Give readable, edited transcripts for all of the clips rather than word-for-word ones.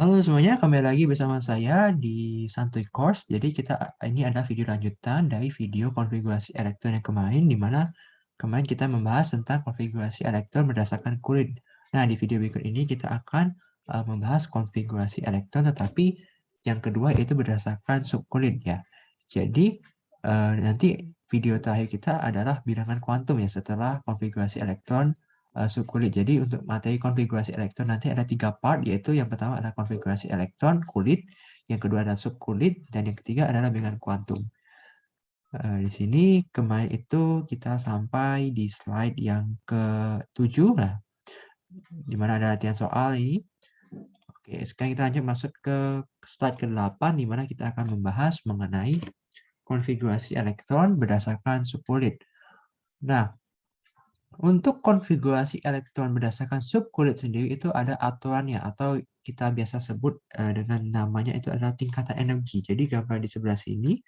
Halo semuanya, kembali lagi bersama saya di Santuy Course. Jadi ini adalah video lanjutan dari video konfigurasi elektron yang kemarin, di mana kemarin kita membahas tentang konfigurasi elektron berdasarkan kulit. Nah, di video berikut ini kita akan membahas konfigurasi elektron, tetapi yang kedua yaitu berdasarkan subkulit ya. Jadi nanti video terakhir kita adalah bilangan kuantum ya setelah konfigurasi elektron subkulit. Jadi untuk materi konfigurasi elektron nanti ada 3 part, yaitu yang pertama adalah konfigurasi elektron kulit, yang kedua adalah subkulit, dan yang ketiga adalah bilangan kuantum. Di sini kemarin itu kita sampai di slide yang ke-7 lah, di mana ada latihan soal ini. Oke, sekarang kita lanjut masuk ke slide ke-8, di mana kita akan membahas mengenai konfigurasi elektron berdasarkan subkulit. Nah, untuk konfigurasi elektron berdasarkan subkulit sendiri itu ada aturannya, atau kita biasa sebut dengan namanya itu adalah tingkatan energi. Jadi gambar di sebelah sini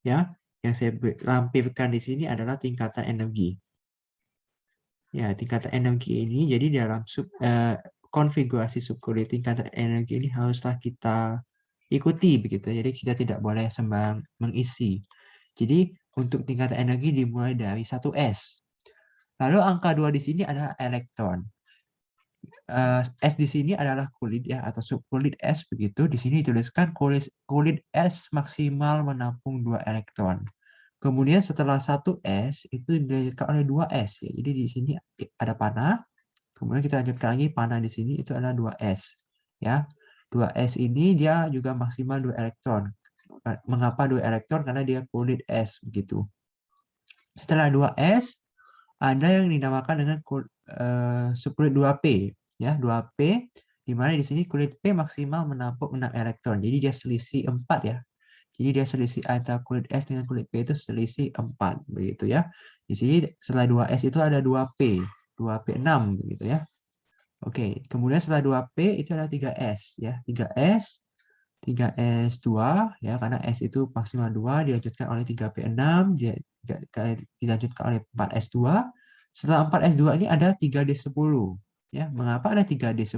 ya, yang saya lampirkan di sini adalah tingkatan energi. Ya, tingkatan energi ini jadi dalam konfigurasi subkulit tingkatan energi ini haruslah kita ikuti begitu. Jadi kita tidak boleh sembarang mengisi. Jadi untuk tingkatan energi dimulai dari 1S. Lalu angka 2 di sini adalah elektron. S di sini adalah kulit ya, atau subkulit S begitu. Di sini dituliskan kulit S maksimal menampung 2 elektron. Kemudian setelah 1S itu dilanjutkan oleh 2S ya. Jadi di sini ada panah. Kemudian kita lanjutkan lagi panah di sini itu adalah 2S ya. 2S ini dia juga maksimal 2 elektron. Mengapa 2 elektron? Karena dia kulit S begitu. Setelah 2S ada yang dinamakan dengan subkulit 2P ya, 2P, di mana di sini kulit P maksimal menampung 6 elektron. Jadi dia selisih 4 ya. Jadi dia selisih antara kulit S dengan kulit P itu selisih 4 begitu ya. Di sini setelah 2S itu ada 2P, 2P6 begitu ya. Oke, kemudian setelah 2P itu ada 3S ya, 3S 3S2 ya, karena S itu maksimal 2 dilanjutkan oleh 3P6 dilanjutkan oleh 4S2. Setelah 4S2 ini ada 3D10 ya. Mengapa ada 3D10?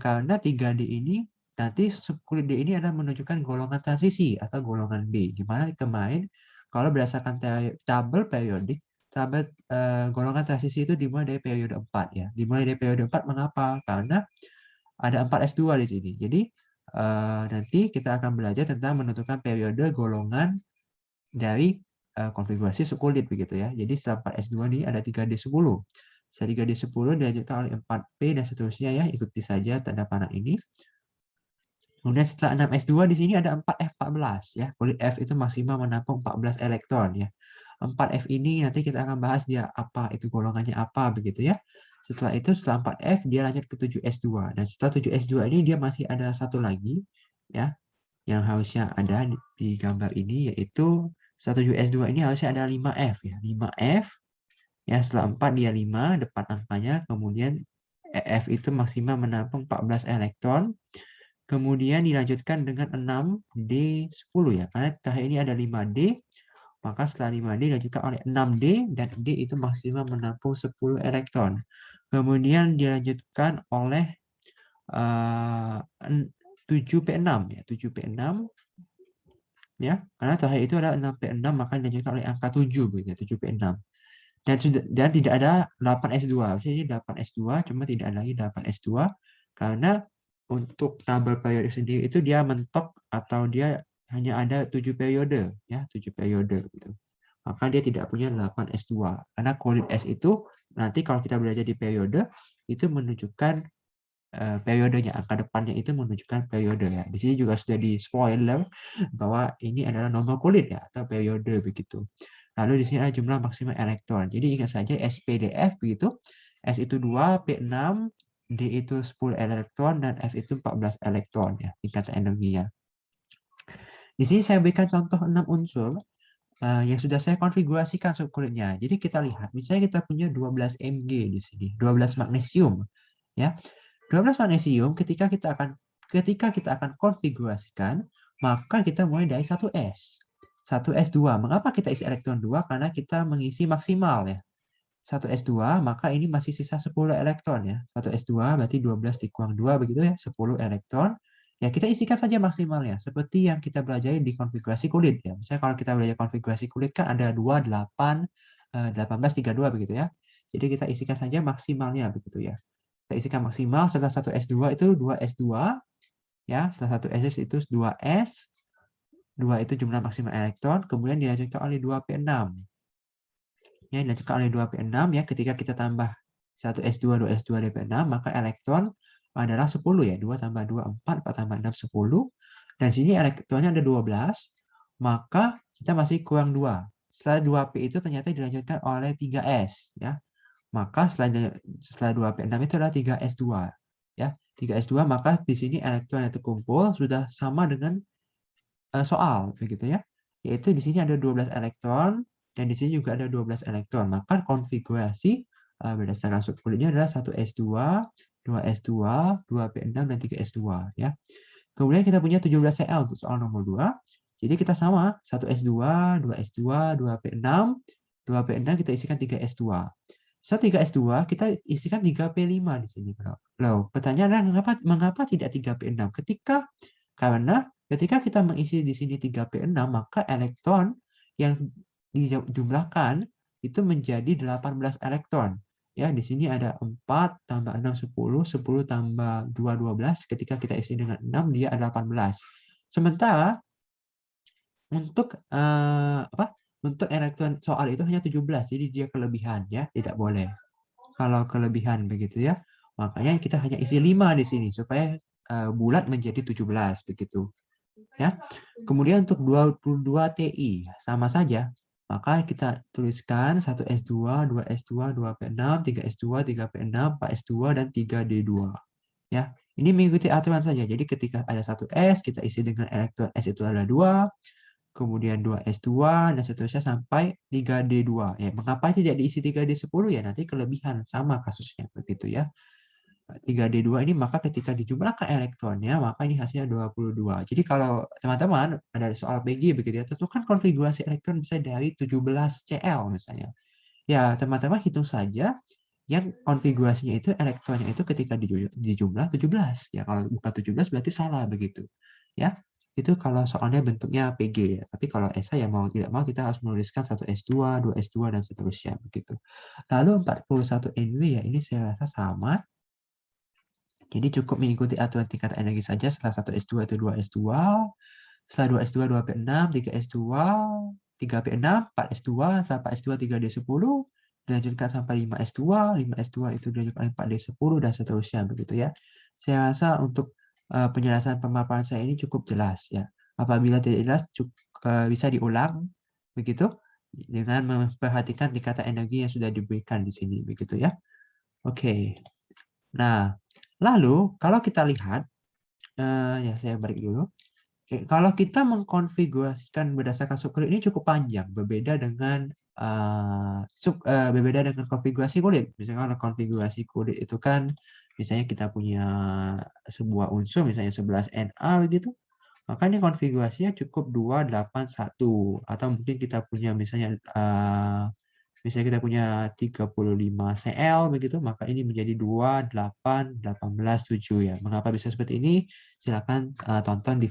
Karena 3D ini nanti subkulit D ini adalah menunjukkan golongan transisi atau golongan B, di mana kemarin kalau berdasarkan tabel periodik, tabel golongan transisi itu dimulai dari periode 4 ya. Dimulai dari periode 4 mengapa? Karena ada 4S2 di sini. Jadi nanti kita akan belajar tentang menentukan periode golongan dari konfigurasi subkulit begitu ya. Jadi setelah 4S2 ini ada 3D10. Setelah 3D10 dilanjutkan oleh 4P dan seterusnya ya. Ikuti saja tanda panah ini. Kemudian setelah 6S2 di sini ada 4F14 ya. Kulit F itu maksimal menampung 14 elektron ya. 4F ini nanti kita akan bahas dia apa, itu golongannya apa begitu ya. Setelah itu setelah 4F dia lanjut ke 7S2. Dan setelah 7S2 ini dia masih ada satu lagi ya yang harusnya ada di gambar ini, yaitu setelah 7S2 ini harusnya ada 5F ya. 5F ya, setelah 4 dia 5 depan angkanya, kemudian F itu maksimal menampung 14 elektron. Kemudian dilanjutkan dengan 6D10 ya. Karena terakhir ini ada 5D, maka setelah 5D dilanjutkan oleh 6D, dan D itu maksimal menampung 10 elektron. Kemudian dilanjutkan oleh 7P6 ya, 7P6 ya. Karena terakhir itu ada 6P6, maka dilanjutkan oleh angka 7 begitu, 7P6. Dan tidak ada 8S2. Jadi 8S2 cuma tidak ada lagi 8S2 karena untuk tabel periodik sendiri itu dia mentok atau dia hanya ada 7 periode ya, 7 periode gitu. Maka dia tidak punya 8S2 karena kulit S itu nanti kalau kita belajar di periode itu menunjukkan periodenya, angka depannya itu menunjukkan periode ya. Di sini juga sudah di spoiler bahwa ini adalah nomor kulit ya atau periode begitu. Lalu di sini ada jumlah maksimal elektron. Jadi ingat saja SPDF begitu. S itu 2, P6, D itu 10 elektron, dan F itu 14 elektron ya, tingkat energinya. Di sini saya berikan contoh 6 unsur yang sudah saya konfigurasikan subkulitnya. Jadi kita lihat, misalnya kita punya 12 Mg di sini, 12 magnesium ya. 12 magnesium ketika kita akan konfigurasikan, maka kita mulai dari 1S. 1S2. Mengapa kita isi elektron 2? Karena kita mengisi maksimal ya. 1s2, maka ini masih sisa 10 elektron ya. 1s2 berarti 12 dikurang 2 begitu ya, 10 elektron. Ya, kita isikan saja maksimalnya, seperti yang kita belajar di konfigurasi kulit ya. Misalnya kalau kita belajar konfigurasi kulit kan ada 2, 8, 18, 32 begitu ya. Jadi kita isikan saja maksimalnya begitu ya. Kita isikan maksimal setelah 1s2 itu 2s2 ya, setelah 1s itu 2s, 2 itu jumlah maksimal elektron, kemudian dilanjutkan oleh 2p6. Ya, dilanjutkan oleh 2p6 ya, ketika kita tambah 1s2, 2s2, 2p6, maka elektron adalah 10 ya. 2 tambah 2, 4, 4 tambah 6, 10. Dan sini elektronnya ada 12, maka kita masih kurang 2. Setelah 2p itu ternyata dilanjutkan oleh 3s ya. Maka setelah 2p6 itu adalah 3s2 ya. 3s2, maka di sini elektron yang terkumpul sudah sama dengan soal begitu ya. Yaitu di sini ada 12 elektron dan di sini juga ada 12 elektron. Maka konfigurasi berdasarkan subkulitnya adalah 1s2, 2s2, 2p6 dan 3s2 ya. Kemudian kita punya 17 Cl untuk soal nomor 2. Jadi kita sama 1s2, 2s2, 2p6, 2p6 kita isikan 3s2. Setelah 3s2 kita isikan 3p5 di sini. Loh, pertanyaannya mengapa tidak 3p6? Karena ketika kita mengisi di sini 3p6, maka elektron yang dijumlahkan itu menjadi 18 elektron. Ya, di sini ada 4 tambah 6, 10, 10 tambah 2, 12. Ketika kita isi dengan 6, dia ada 18. Sementara untuk untuk elektron soal itu hanya 17, jadi dia kelebihan ya, tidak boleh. Kalau kelebihan begitu ya, makanya kita hanya isi 5 di sini supaya bulat menjadi 17 begitu. Ya. Kemudian untuk 22 Ti sama saja. Maka kita tuliskan 1s2, 2s2, 2p6, 3s2, 3p6, 4s2 dan 3d2. Ya. Ini mengikuti aturan saja. Jadi ketika ada 1s, kita isi dengan elektron s itu adalah 2, kemudian 2s2 dan seterusnya sampai 3d2. Ya, mengapa tidak diisi 3d10 ya? Nanti kelebihan sama kasusnya begitu ya. 3D2 ini maka ketika dijumlahkan elektronnya maka ini hasilnya 22. Jadi kalau teman-teman ada soal PG begitu ya, tentukan konfigurasi elektron bisa dari 17 Cl misalnya. Ya, teman-teman hitung saja yang konfigurasinya itu elektronnya itu ketika dijumlah 17. Ya, kalau bukan 17 berarti salah begitu. Ya. Itu kalau soalnya bentuknya PG ya. Tapi kalau esai ya mau tidak mau kita harus menuliskan 1s2, 2s2 dan seterusnya begitu. Lalu 41 NW ya ini saya rasa sama. Jadi cukup mengikuti aturan tingkat energi saja setelah 1s2 itu 2s2, setelah 2s2 2p6, 3s2, 3p6, 4s2, setelah 4s2 3d10, dilanjutkan sampai 5s2, 5s2 itu dilanjutkan 4d10 dan seterusnya begitu ya. Saya rasa untuk penjelasan pemaparan saya ini cukup jelas ya. Apabila tidak jelas bisa diulang begitu dengan memperhatikan tingkatan energi yang sudah diberikan di sini begitu ya. Oke. Nah, lalu kalau kita lihat, ya saya balik dulu. Kalau kita mengkonfigurasikan berdasarkan subkulit ini cukup panjang, berbeda dengan konfigurasi kulit. Misalnya kalau konfigurasi kulit itu kan, misalnya kita punya sebuah unsur, misalnya 11 Na begitu, maka ini konfigurasinya cukup 281 atau mungkin kita punya misalnya misalnya kita punya 35 Cl begitu, maka ini menjadi 2, 8, 18, 7 ya. Mengapa bisa seperti ini? Silakan tonton di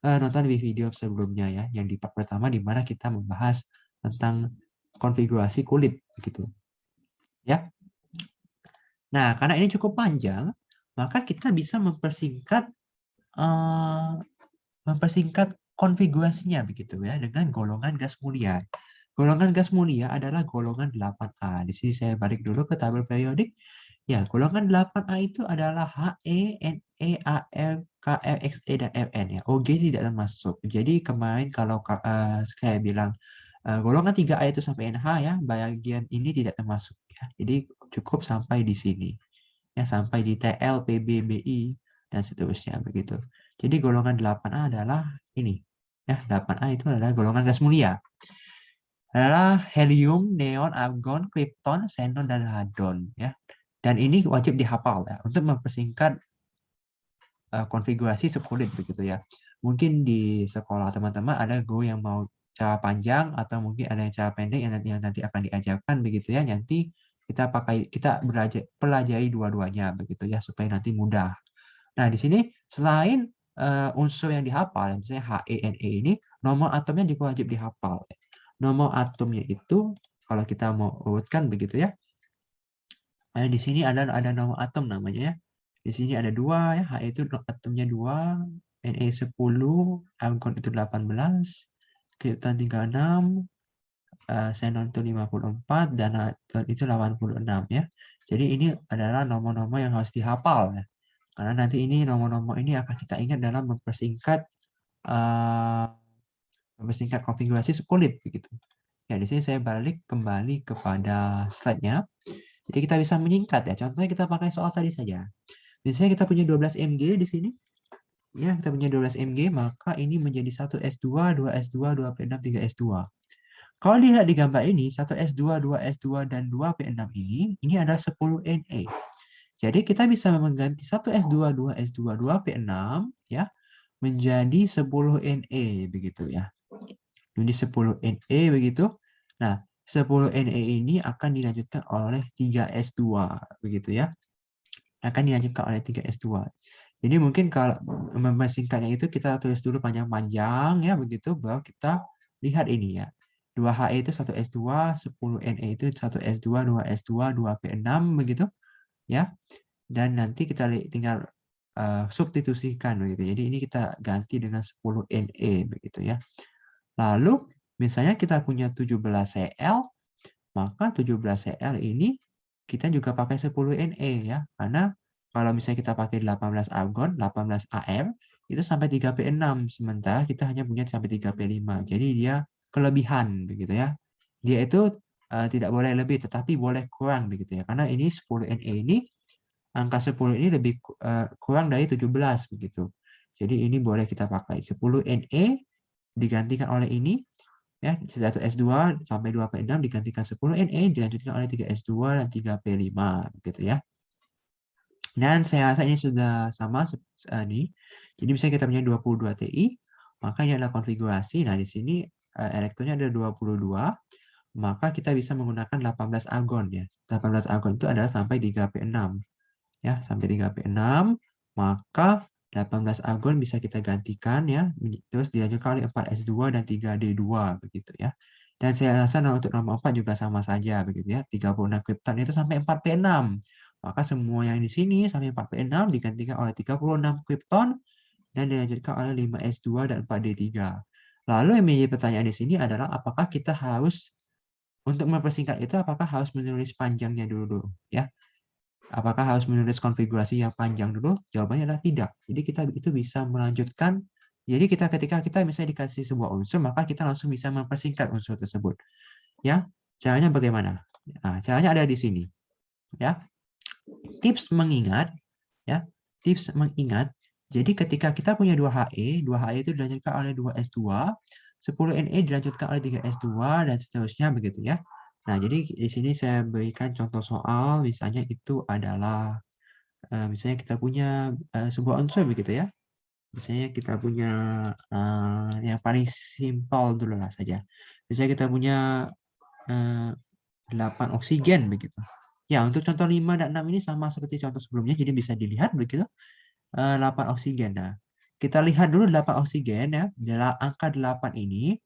nonton di video sebelumnya ya, yang di part pertama di mana kita membahas tentang konfigurasi kulit begitu. Ya. Nah, karena ini cukup panjang, maka kita bisa mempersingkat konfigurasinya begitu ya dengan golongan gas mulia. Golongan gas mulia adalah golongan 8A. Di sini saya balik dulu ke tabel periodik. Ya, golongan 8A itu adalah He, Ne, Ar, Kr, Xe, dan Rn. Ya. OG tidak termasuk. Jadi kemarin kalau saya bilang golongan 3A itu sampai NH ya, bagian ini tidak termasuk. Ya. Jadi cukup sampai di sini. Ya, sampai di TL, PB, BI, dan seterusnya begitu. Jadi golongan 8A adalah ini. Ya, 8A itu adalah golongan gas mulia. Adalah helium, neon, argon, krypton, xenon, dan radon ya. Dan ini wajib dihafal ya untuk mempersingkat konfigurasi subkulit begitu ya. Mungkin di sekolah teman-teman ada guru yang mau cara panjang atau mungkin ada yang cara pendek yang nanti akan diajarkan begitu ya. Nanti kita pelajari dua-duanya begitu ya supaya nanti mudah. Nah, di sini selain unsur yang dihafal, misalnya He, Ne ini, nomor atomnya juga wajib dihafal. Nomor atomnya itu, kalau kita mau urutkan begitu ya, di sini ada nomor atom namanya ya. Di sini ada 2 ya, He itu atomnya 2, Ne 10, argon itu 18, krypton 36, xenon itu 54, dan neutron itu 86 ya. Jadi ini adalah nomor-nomor yang harus dihafal ya. Karena nanti ini nomor-nomor ini akan kita ingat dalam mempersingkat konfigurasi sukulit begitu. Ya, di sini saya balik kembali kepada slide-nya. Jadi kita bisa menyingkat ya. Contohnya kita pakai soal tadi saja. Misalnya kita punya 12 mg di sini. Ya, kita punya 12 mg, maka ini menjadi 1 S2, 2 S2, 2 P6, 3 S2. Kalau dilihat di gambar ini, 1 S2, 2 S2, dan 2 P6 ini adalah 10 Na. Jadi kita bisa mengganti 1 S2, 2 S2, 2 P6 ya menjadi 10 Na begitu ya. Jadi 10 Na begitu. Nah, 10 Na ini akan dilanjutkan oleh 3 S2 begitu ya. Akan dilanjutkan oleh 3 S2. Jadi mungkin kalau mempersingkatnya itu kita tulis dulu panjang-panjang ya begitu, baru kita lihat ini ya. 2He itu 1 S2, 10 Na itu 1 S2, 2 S2, 2 P6 begitu ya. Dan nanti kita tinggal substitusikan begitu. Jadi ini kita ganti dengan 10 Na begitu ya. Lalu misalnya kita punya 17 Cl, maka 17 Cl ini kita juga pakai 10 Na ya. Karena kalau misalnya kita pakai 18 argon, 18 Am itu sampai 3 P6, sementara kita hanya punya sampai 3 P5. Jadi dia kelebihan begitu ya. Dia itu tidak boleh lebih tetapi boleh kurang begitu ya. Karena ini 10 Na ini angka 10 ini lebih kurang dari 17 begitu. Jadi ini boleh kita pakai 10 Na digantikan oleh ini ya 1 S2 sampai 2 P6 digantikan 10 Na dilanjutkan oleh 3 S2 dan 3 P5 begitu ya. Dan saya rasa ini sudah sama nih. Jadi misalnya kita punya 22 Ti, maka ini adalah konfigurasi. Nah, di sini elektronnya ada 22, maka kita bisa menggunakan 18 argon ya. 18 argon itu adalah sampai 3 P6. Ya, sampai 3 P6, maka 18 argon bisa kita gantikan ya, terus dilanjutkan oleh 4 S2 dan 3 D2 begitu ya. Dan saya rasa untuk nomor 4 juga sama saja begitu ya. 36 krypton itu sampai 4 P6. Maka semua yang di sini sampai 4 P6 digantikan oleh 36 krypton dan dilanjutkan oleh 5 S2 dan 4 D3. Lalu yang menjadi pertanyaan di sini adalah apakah kita harus untuk mempersingkat itu apakah harus menulis panjangnya dulu ya? Apakah harus menulis konfigurasi yang panjang dulu? Jawabannya adalah tidak. Jadi kita itu bisa melanjutkan. Jadi ketika kita misalnya dikasih sebuah unsur, maka kita langsung bisa mempersingkat unsur tersebut. Ya, caranya bagaimana? Nah, caranya ada di sini. Ya, tips mengingat. Ya, tips mengingat. Jadi ketika kita punya 2He itu dilanjutkan oleh 2S2, 10 Na dilanjutkan oleh 3 S2 dan seterusnya begitu ya. Nah, jadi di sini saya berikan contoh soal, misalnya itu adalah, misalnya kita punya sebuah unsur begitu ya. Misalnya kita punya yang paling simpel dulu lah saja. Misalnya kita punya 8 oksigen begitu. Ya, untuk contoh 5 dan 6 ini sama seperti contoh sebelumnya, jadi bisa dilihat begitu. 8 oksigen. Nah, kita lihat dulu 8 oksigen ya. Dalam angka 8 ini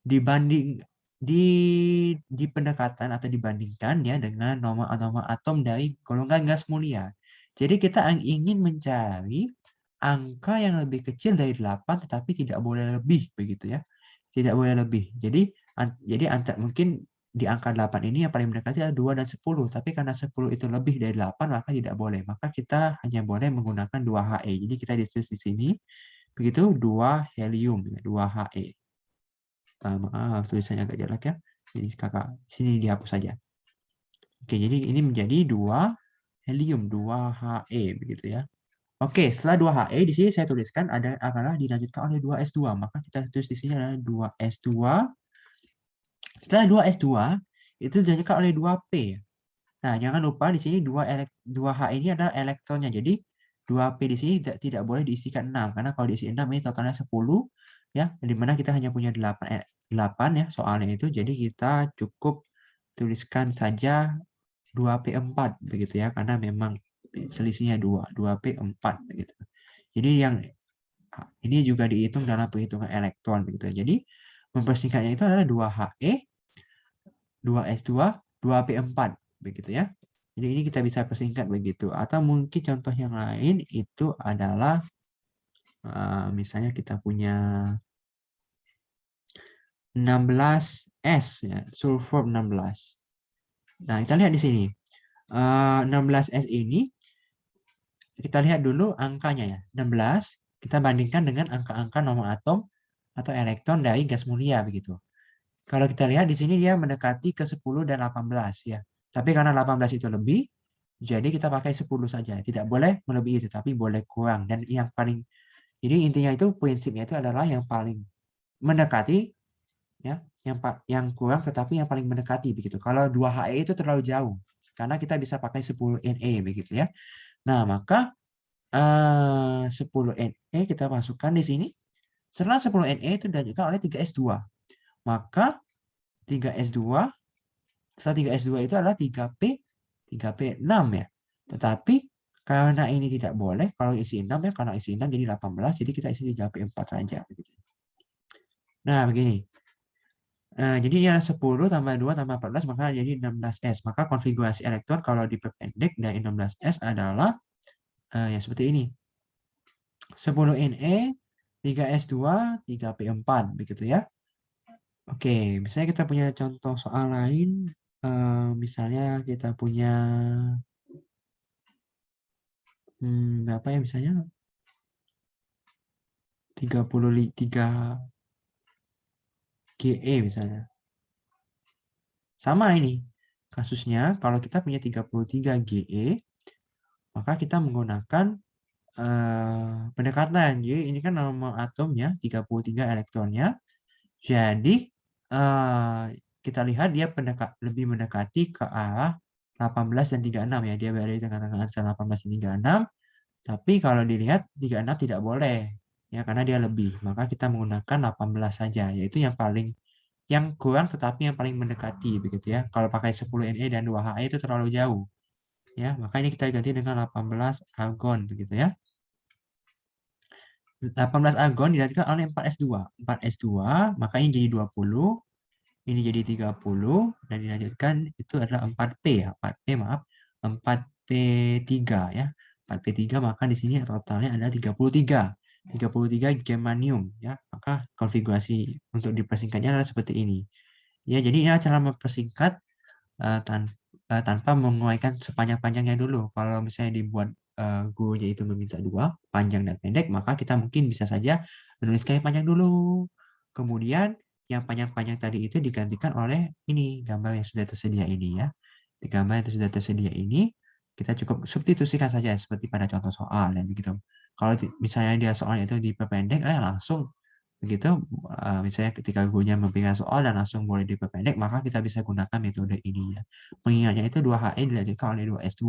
dibanding di pendekatan atau dibandingkan ya dengan nomor atom dari golongan gas mulia. Jadi kita ingin mencari angka yang lebih kecil dari 8 tetapi tidak boleh lebih begitu ya. Tidak boleh lebih. Jadi mungkin di angka 8 ini yang paling mendekati adalah 2 dan 10, tapi karena 10 itu lebih dari 8 maka tidak boleh. Maka kita hanya boleh menggunakan 2He. Jadi kita ditulis di sini begitu 2 helium, 2He. Maaf, tulisannya agak jelek ya. Jadi kakak sini dihapus saja. Oke, jadi ini menjadi 2 helium, 2He begitu ya. Oke, setelah 2He di sini saya tuliskan adalah dilanjutkan oleh 2S2. Maka kita tulis di sini adalah 2S2. Setelah 2S2 itu dilanjutkan oleh 2P. Nah, jangan lupa di sini 2H ini adalah elektronnya. Jadi 2P di sini tidak boleh diisikan 6 karena kalau diisi 6 ini totalnya 10 ya, di mana kita hanya punya 8 ya soalnya itu, jadi kita cukup tuliskan saja 2P4 begitu ya, karena memang selisihnya 2P4 begitu. Jadi yang ini juga dihitung dalam perhitungan elektron begitu. Jadi mempersingkatnya itu adalah 2He, 2S2, 2P4 begitu ya. Jadi ini kita bisa persingkat begitu. Atau mungkin contoh yang lain itu adalah misalnya kita punya 16S ya, sulfur 16. Nah, kita lihat di sini. 16S ini kita lihat dulu angkanya ya. 16 kita bandingkan dengan angka-angka nomor atom atau elektron dari gas mulia begitu. Kalau kita lihat di sini dia mendekati ke 10 dan 18 ya. Tapi karena 18 itu lebih, jadi kita pakai 10 saja. Tidak boleh melebihi itu, tapi boleh kurang. Dan yang paling, jadi intinya itu prinsipnya itu adalah yang paling mendekati ya, yang kurang tetapi yang paling mendekati begitu. Kalau 2He itu terlalu jauh karena kita bisa pakai 10Na begitu ya. Nah, maka 10Na kita masukkan di sini. Setelah 10Na itu dilanjutkan oleh 3S2. Maka 3S2 setelah 3S2 itu adalah 3P6 ya. Tetapi karena ini tidak boleh kalau isi 6 ya, karena isi 6 jadi 18, jadi kita isi 3P4 saja begitu. Nah, begini. Jadi ini adalah 10 tambah 2 tambah 14 maka jadi 16S. Maka konfigurasi elektron kalau diperpendek dari 16S adalah ya seperti ini. 10Na, 3S2, 3P4 begitu ya. Oke, misalnya kita punya contoh soal lain. Misalnya kita punya berapa ya misalnya 33 GE misalnya. Sama ini kasusnya kalau kita punya 33 GE maka kita menggunakan pendekatan. Jadi ini kan nomor atomnya 33 elektronnya. Jadi kita lihat dia lebih mendekati ke arah 18 dan 36 ya. Dia berada di tengah-tengah antara 18 dan 36. Tapi kalau dilihat 36 tidak boleh ya karena dia lebih. Maka kita menggunakan 18 saja, yaitu yang kurang tetapi yang paling mendekati begitu ya. Kalau pakai 10Na dan 2He itu terlalu jauh. Ya, maka ini kita ganti dengan 18 argon begitu ya. 18 argon dilanjutkan oleh 4S2. 4S2, maka ini jadi 20, ini jadi 30 dan dilanjutkan itu adalah 4P ya. 4P maaf, 4P3 ya. 4P3 maka di sini totalnya ada 33. 33 germanium ya. Maka konfigurasi untuk dipersingkatnya adalah seperti ini. Ya, jadi ini adalah cara mempersingkat tanpa menguraikan sepanjang-panjangnya dulu. Kalau misalnya dibuat gurunya itu meminta 2, panjang dan pendek, maka kita mungkin bisa saja menuliskan yang panjang dulu. Kemudian yang panjang-panjang tadi itu digantikan oleh ini, gambar yang sudah tersedia ini ya. Di gambar yang sudah tersedia ini, kita cukup substitusikan saja seperti pada contoh soal dan begitu. Kalau misalnya dia soalnya itu diperpendek, langsung begitu misalnya ketika gurunya memberikan soal dan langsung boleh diperpendek, maka kita bisa gunakan metode ini ya. Mengingatnya itu 2He dilanjutkan oleh 2S2,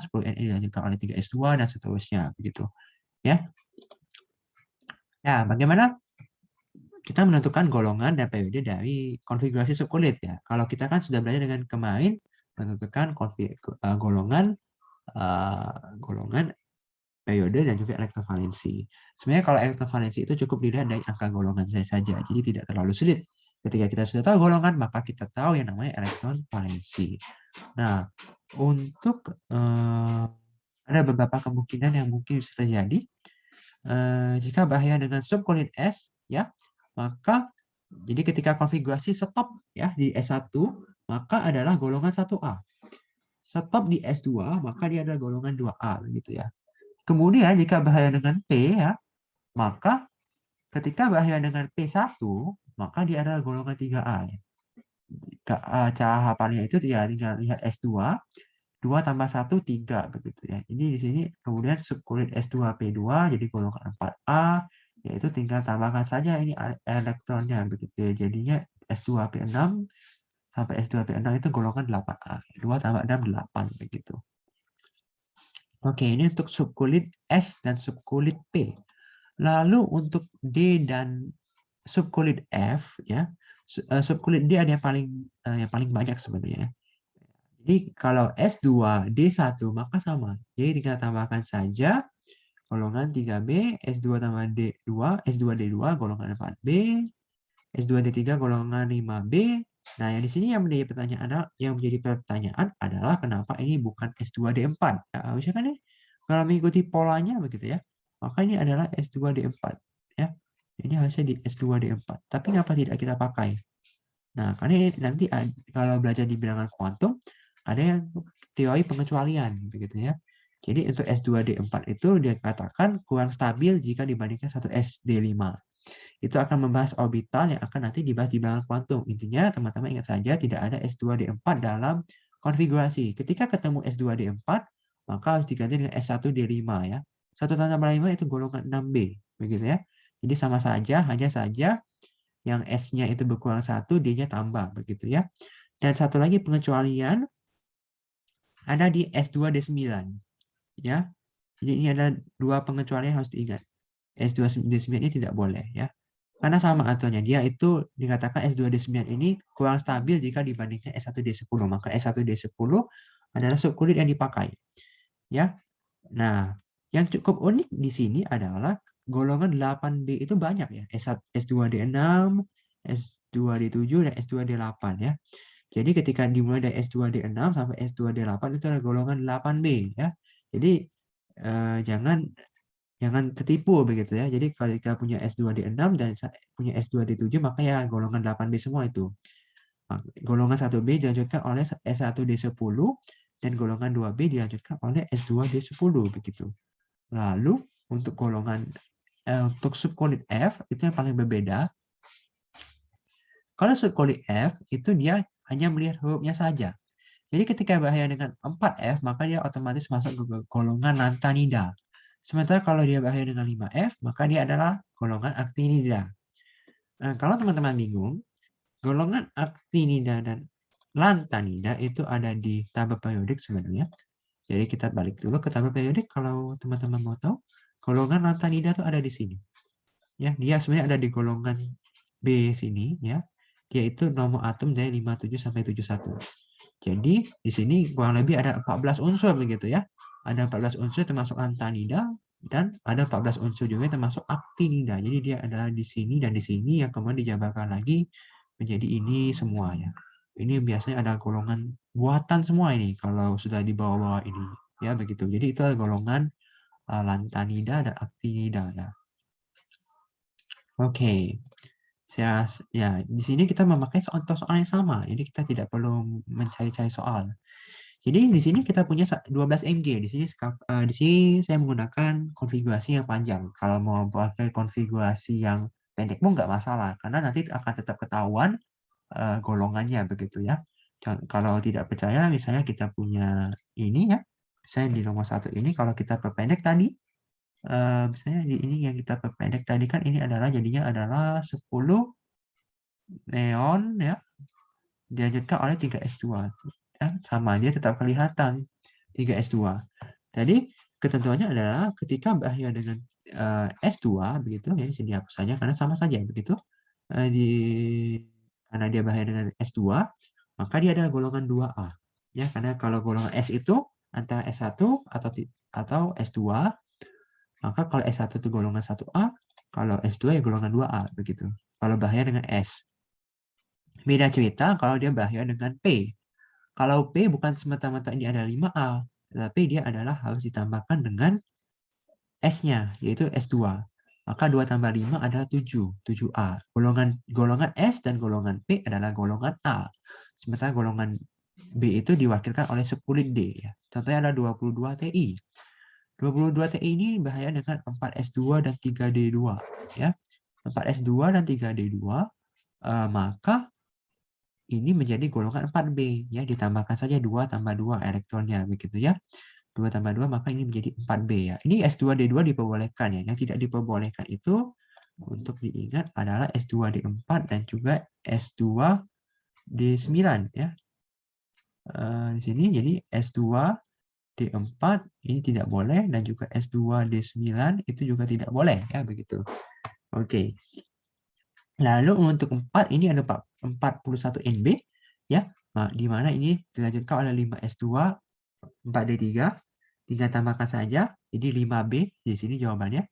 10Na dilanjutkan oleh 3S2 dan seterusnya begitu. Ya. Ya, bagaimana kita menentukan golongan dan periode dari konfigurasi subkulit ya. Kalau kita kan sudah belajar dengan kemarin menentukan golongan periode dan juga elektrovalensi. Sebenarnya kalau elektrovalensi itu cukup dilihat dari angka golongan saja, jadi tidak terlalu sulit. Ketika kita sudah tahu golongan, maka kita tahu yang namanya elektron valensi. Nah, untuk ada beberapa kemungkinan yang mungkin bisa terjadi. Jika bahaya dengan subkulit S, ya, maka jadi ketika konfigurasi stop ya di S1, maka adalah golongan 1A. Stop di S2, maka dia adalah golongan 2A, gitu ya. Kemudian jika bahaya dengan P ya, maka ketika bahaya dengan P1, maka dia adalah golongan 3A. Cara hafalnya itu ya tinggal lihat S2, 2 tambah 1, 3 begitu ya. Ini di sini kemudian subkulit S2P2 jadi golongan 4A, yaitu tinggal tambahkan saja ini elektronnya begitu ya. Jadinya S2P6 sampai S2P6 itu golongan 8A. 2 tambah 6, 8 begitu. Oke, ini untuk subkulit S dan subkulit P. Lalu untuk D dan subkulit F ya, subkulit D ada yang paling banyak sebenarnya. Jadi kalau S2 D1 maka sama. Jadi kita tambahkan saja golongan 3B, S2 tambah D2, S2 D2 golongan 4B, S2 D3 golongan 5B. Nah, yang di sini yang menjadi pertanyaan adalah kenapa ini bukan S2 D4? Ya, harusnya kan ini kalau mengikuti polanya begitu ya. Maka ini adalah S2 D4 ya. Ini harusnya di S2 D4. Tapi kenapa tidak kita pakai? Nah, karena ini nanti kalau belajar di bilangan kuantum ada yang teori pengecualian begitu ya. Jadi untuk S2D4 itu dikatakan kurang stabil jika dibandingkan satu SD5. Itu akan membahas orbital yang akan nanti dibahas di bilangan kuantum. Intinya teman-teman ingat saja tidak ada S2D4 dalam konfigurasi. Ketika ketemu S2D4, maka harus diganti dengan S1D5 ya. 1 tambah 5 itu golongan 6B begitu ya. Jadi sama saja, hanya saja yang S-nya itu berkurang 1, D-nya tambah begitu ya. Dan satu lagi pengecualian ada di S2D9 ya. Jadi ini ada dua pengecualian yang harus diingat. S2D9 ini tidak boleh ya. Karena sama aturannya, dia itu dikatakan S2D9 ini kurang stabil jika dibandingkan S1D10. Maka S1D10 adalah subkulit yang dipakai. Ya. Nah, yang cukup unik di sini adalah golongan 8B itu banyak ya. S2D6, S2D7, dan S2D8 ya. Jadi ketika dimulai dari S2D6 sampai S2D8 itu adalah golongan 8B ya. Jadi jangan tertipu begitu ya. Jadi kalau kita punya S2D6 dan punya S2D7 maka ya golongan 8B semua itu. Golongan 1B dilanjutkan oleh S1D10 dan golongan 2B dilanjutkan oleh S2D10 begitu. Lalu untuk untuk subkulit F itu yang paling berbeda. Kalau subkulit F itu dia hanya melihat hurufnya saja. Jadi ketika berbahaya dengan 4F maka dia otomatis masuk ke golongan lantanida. Sementara kalau dia berbahaya dengan 5F maka dia adalah golongan actinida. Nah, kalau teman-teman bingung, golongan actinida dan lantanida itu ada di tabel periodik sebenarnya. Jadi kita balik dulu ke tabel periodik kalau teman-teman mau tahu. Golongan lantanida itu ada di sini. Ya, dia sebenarnya ada di golongan B sini ya. Yaitu nomor atom dari 57 sampai 71. Jadi di sini kurang lebih ada 14 unsur begitu ya. Ada 14 unsur termasuk lantanida dan ada 14 unsur juga termasuk actinida. Jadi dia adalah di sini dan di sini yang kemudian dijabarkan lagi menjadi ini semua ya. Ini biasanya ada golongan buatan semua ini kalau sudah di bawah-bawah ini ya begitu. Jadi itu adalah golongan lantanida dan actinida ya. Oke. Ya, di sini kita memakai soal yang sama. Jadi kita tidak perlu mencari-cari soal. Jadi di sini kita punya 12 mg. Di sini saya menggunakan konfigurasi yang panjang. Kalau mau pakai konfigurasi yang pendek pun nggak masalah, karena nanti akan tetap ketahuan golongannya begitu ya. Dan kalau tidak percaya, misalnya kita punya ini ya, misalnya di nomor 1 ini kalau kita perpendek tadi, misalnya di ini yang kita perpendek tadi kan ini adalah jadinya adalah 10 neon ya, dilanjutkan oleh 3s2 ya, sama dia tetap kelihatan 3s2. Jadi ketentuannya adalah ketika berakhir dengan S2 begitu ya, bisa dihapus saja karena sama saja begitu. Karena dia berakhir dengan S2 maka dia adalah golongan 2A ya, karena kalau golongan S itu antara S1 atau S2, maka kalau S1 itu golongan 1A, kalau S2 ya golongan 2A begitu. Kalau berakhir dengan S. Beda cerita kalau dia berakhir dengan P. Kalau P bukan semata-mata ini ada 5A, tetapi dia adalah harus ditambahkan dengan S-nya, yaitu S2. Maka 2 tambah 5 adalah 7, 7A. Golongan S dan golongan P adalah golongan A. Sementara golongan B itu diwakilkan oleh subkulit D. Ya. Contohnya ada 22 Ti. 22 Ti ini bahaya dengan 4S2 dan 3D2. Ya. 4S2 dan 3D2, maka ini menjadi golongan 4B. Ya. Ditambahkan saja 2 tambah 2 elektronnya. Begitu ya. 2 tambah 2 maka ini menjadi 4B. Ya. Ini S2D2 diperbolehkan. Ya. Yang tidak diperbolehkan itu untuk diingat adalah S2D4 dan juga S2D9. Ya. Di sini jadi S2D4 ini tidak boleh dan juga S2D9 itu juga tidak boleh ya begitu. Oke. Lalu untuk 4 ini ada 41 NB ya. Nah, di mana ini dilanjutkan oleh 5S2, 4D3, tinggal tambahkan saja. Jadi 5B di sini jawabannya.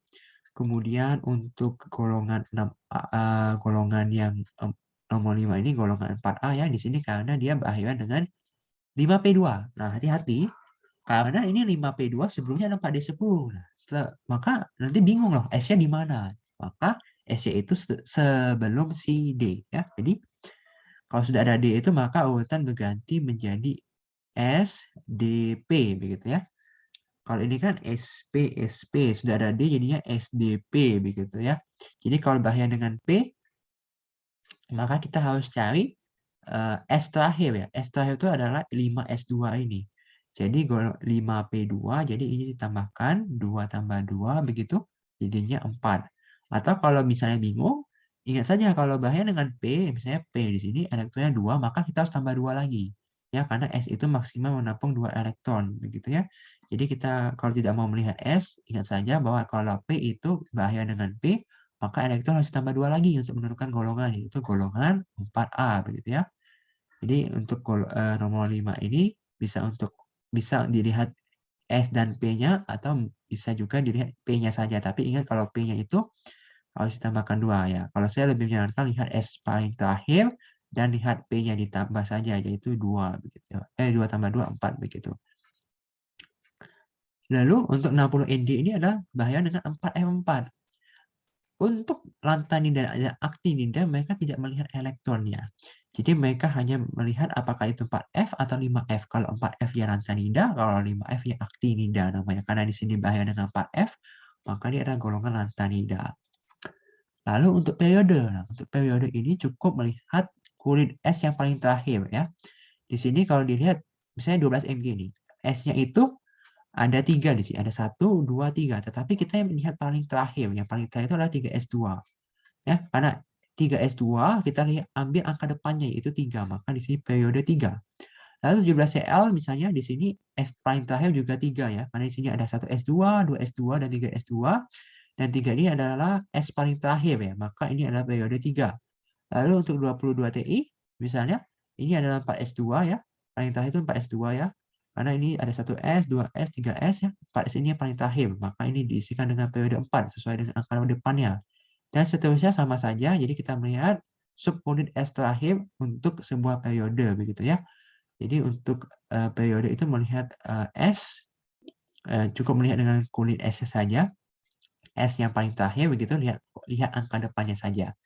Kemudian untuk golongan 6 golongan yang nomor 5 ini golongan 4A ya di sini karena dia berakhiran dengan 5P2. Nah, hati-hati karena ini 5P2 sebelumnya ada 4D10. Nah, maka nanti bingung loh S-nya di mana. Maka S-nya itu sebelum si D ya. Jadi kalau sudah ada D itu maka urutan berganti menjadi S, D, P begitu ya. Kalau ini kan SP, SP sudah ada D jadinya SDP begitu ya. Jadi kalau bahaya dengan P maka kita harus cari S terakhir ya. S terakhir itu adalah 5S2 ini. Jadi 5P2, jadi ini ditambahkan 2 tambah 2 begitu, jadinya 4. Atau kalau misalnya bingung, ingat saja kalau bahaya dengan P, misalnya P di sini elektronnya 2, maka kita harus tambah 2 lagi. Ya, karena S itu maksimal menampung 2 elektron, begitu ya. Jadi kita kalau tidak mau melihat S, ingat saja bahwa kalau P itu bahaya dengan P, maka elektron harus tambah 2 lagi untuk menentukan golongan, yaitu golongan 4A, begitu ya. Jadi untuk nomor 5 ini bisa dilihat S dan P-nya atau bisa juga dilihat P-nya saja. Tapi ingat kalau P-nya itu harus ditambahkan 2 ya. Kalau saya lebih menyarankan lihat S paling terakhir dan lihat P-nya ditambah saja yaitu 2 begitu. 2 tambah 2 4 begitu. Lalu untuk 60 ND ini adalah bahaya dengan 4F4. Untuk lantanida dan aktinida mereka tidak melihat elektronnya. Jadi mereka hanya melihat apakah itu 4F atau 5F. Kalau 4F ya lantanida, kalau 5F ya aktinida namanya. Karena di sini bahaya dengan 4F, maka dia adalah golongan lantanida. Lalu untuk periode, nah, untuk periode ini cukup melihat kulit S yang paling terakhir ya. Di sini kalau dilihat misalnya 12 mg ini, S-nya itu ada 3 di sini, ada 1, 2, 3. Tetapi kita yang melihat paling terakhir, yang paling terakhir itu adalah 3S2. Ya, karena 3S2 kita lihat ambil angka depannya yaitu 3, maka di sini periode 3. Lalu 17Cl misalnya di sini S paling terakhir juga 3 ya, karena di sini ada 1S2, 2S2 dan 3S2 dan 3 ini adalah S paling terakhir ya, maka ini adalah periode 3. Lalu untuk 22Ti misalnya ini adalah 4S2 ya, paling terakhir itu 4S2 ya. Karena ini ada 1S, 2S, 3S ya, 4S ini yang paling terakhir, maka ini diisikan dengan periode 4 sesuai dengan angka depannya. Dan seterusnya sama saja, jadi kita melihat subunit S terakhir untuk sebuah periode begitu ya. Jadi untuk periode itu melihat S, cukup melihat dengan kulit S saja, S yang paling terakhir begitu, lihat angka depannya saja.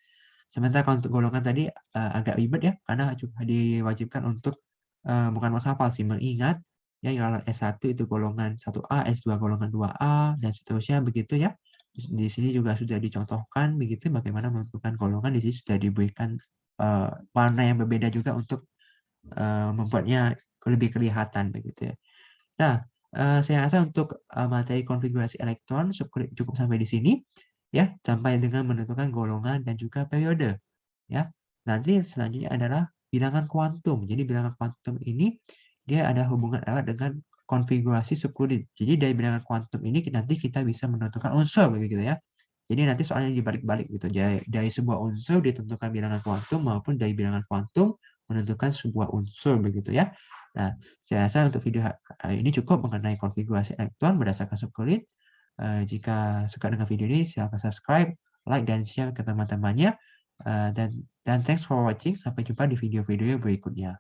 Sementara kalau untuk golongan tadi agak ribet ya, karena juga diwajibkan untuk bukan menghafal sih, mengingat ya kalau S1 itu golongan 1A, S2 golongan 2A, dan seterusnya begitu ya. Di sini juga sudah dicontohkan begitu bagaimana menentukan golongan, di sini sudah diberikan warna yang berbeda juga untuk membuatnya lebih kelihatan begitu ya. Nah, saya rasa untuk materi konfigurasi elektron cukup sampai di sini ya, sampai dengan menentukan golongan dan juga periode ya. Nanti selanjutnya adalah bilangan kuantum. Jadi bilangan kuantum ini dia ada hubungan erat dengan konfigurasi subunit. Jadi dari bilangan kuantum ini nanti kita bisa menentukan unsur begitu ya. Jadi nanti soalnya dibalik-balik gitu. Dari sebuah unsur ditentukan bilangan kuantum maupun dari bilangan kuantum menentukan sebuah unsur begitu ya. Nah, saya rasa untuk video hari ini cukup mengenai konfigurasi elektron berdasarkan subunit. Jika suka dengan video ini silahkan subscribe, like, dan share ke teman-temannya. Dan thanks for watching. Sampai jumpa di video-video berikutnya.